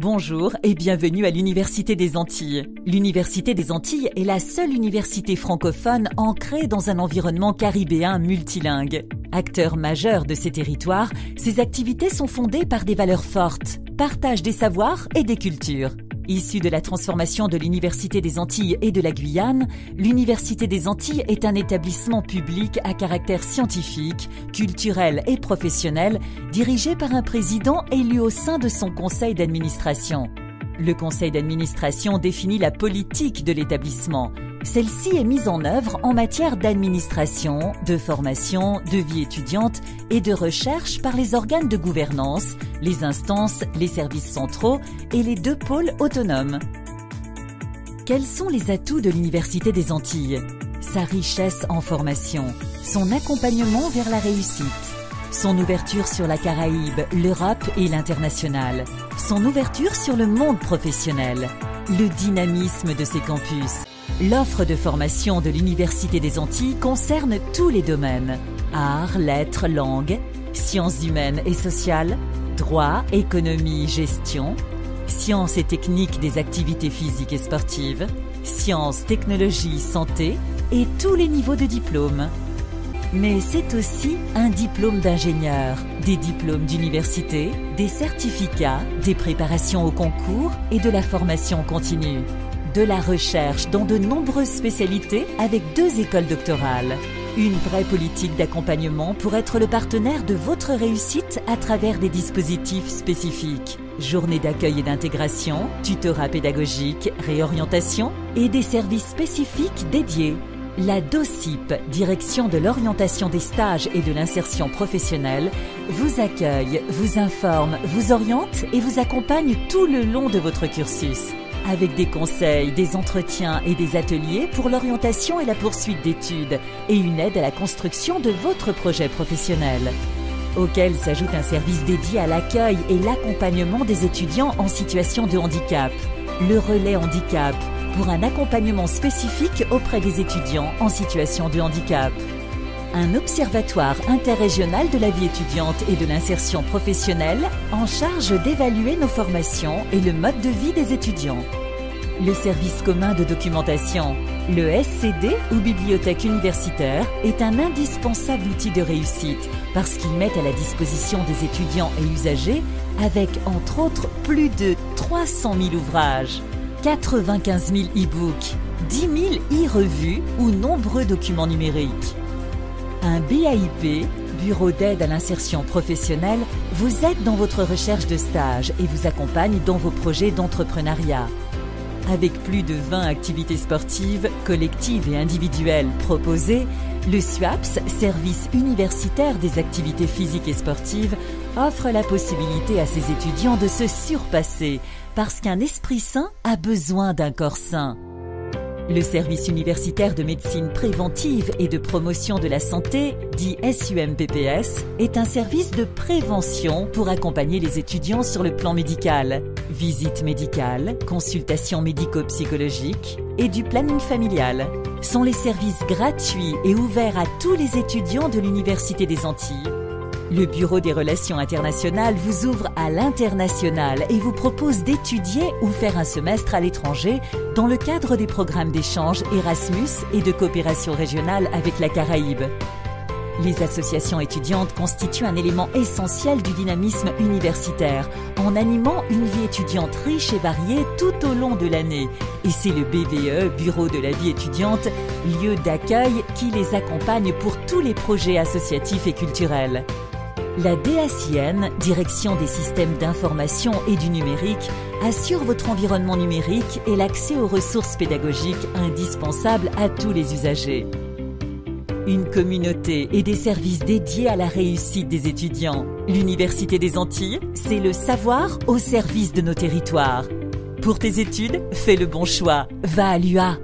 Bonjour et bienvenue à l'Université des Antilles. L'Université des Antilles est la seule université francophone ancrée dans un environnement caribéen multilingue. Acteur majeur de ces territoires, ses activités sont fondées par des valeurs fortes, partage des savoirs et des cultures. Issue de la transformation de l'Université des Antilles et de la Guyane, l'Université des Antilles est un établissement public à caractère scientifique, culturel et professionnel, dirigé par un président élu au sein de son conseil d'administration. Le conseil d'administration définit la politique de l'établissement. Celle-ci est mise en œuvre en matière d'administration, de formation, de vie étudiante et de recherche par les organes de gouvernance, les instances, les services centraux et les 2 pôles autonomes. Quels sont les atouts de l'Université des Antilles? Sa richesse en formation, son accompagnement vers la réussite, son ouverture sur la Caraïbe, l'Europe et l'international, son ouverture sur le monde professionnel, le dynamisme de ses campus. L'offre de formation de l'Université des Antilles concerne tous les domaines: arts, lettres, langues, sciences humaines et sociales, droit, économie, gestion, sciences et techniques des activités physiques et sportives, sciences, technologies, santé et tous les niveaux de diplôme. Mais c'est aussi un diplôme d'ingénieur, des diplômes d'université, des certificats, des préparations au concours et de la formation continue. De la recherche dans de nombreuses spécialités avec 2 écoles doctorales. Une vraie politique d'accompagnement pour être le partenaire de votre réussite à travers des dispositifs spécifiques. Journées d'accueil et d'intégration, tutorat pédagogique, réorientation et des services spécifiques dédiés. La DOCIP, Direction de l'orientation des stages et de l'insertion professionnelle, vous accueille, vous informe, vous oriente et vous accompagne tout le long de votre cursus. Avec des conseils, des entretiens et des ateliers pour l'orientation et la poursuite d'études et une aide à la construction de votre projet professionnel. Auquel s'ajoute un service dédié à l'accueil et l'accompagnement des étudiants en situation de handicap, le relais handicap, pour un accompagnement spécifique auprès des étudiants en situation de handicap. Un observatoire interrégional de la vie étudiante et de l'insertion professionnelle en charge d'évaluer nos formations et le mode de vie des étudiants. Le service commun de documentation, le SCD ou bibliothèque universitaire, est un indispensable outil de réussite parce qu'il met à la disposition des étudiants et usagers avec, entre autres, plus de 300 000 ouvrages, 95 000 e-books, 10 000 e-revues ou nombreux documents numériques. Un BAIP, Bureau d'aide à l'insertion professionnelle, vous aide dans votre recherche de stage et vous accompagne dans vos projets d'entrepreneuriat. Avec plus de 20 activités sportives, collectives et individuelles proposées, le SUAPS, Service universitaire des activités physiques et sportives, offre la possibilité à ses étudiants de se surpasser parce qu'un esprit sain a besoin d'un corps sain. Le service universitaire de médecine préventive et de promotion de la santé, dit SUMPPS, est un service de prévention pour accompagner les étudiants sur le plan médical. Visites médicales, consultations médico-psychologiques et du planning familial sont les services gratuits et ouverts à tous les étudiants de l'Université des Antilles. Le Bureau des relations internationales vous ouvre à l'international et vous propose d'étudier ou faire un semestre à l'étranger dans le cadre des programmes d'échange Erasmus et de coopération régionale avec la Caraïbe. Les associations étudiantes constituent un élément essentiel du dynamisme universitaire en animant une vie étudiante riche et variée tout au long de l'année. Et c'est le BVE, Bureau de la vie étudiante, lieu d'accueil qui les accompagne pour tous les projets associatifs et culturels. La DACN, Direction des systèmes d'information et du numérique, assure votre environnement numérique et l'accès aux ressources pédagogiques indispensables à tous les usagers. Une communauté et des services dédiés à la réussite des étudiants. L'Université des Antilles, c'est le savoir au service de nos territoires. Pour tes études, fais le bon choix. Va à l'UA.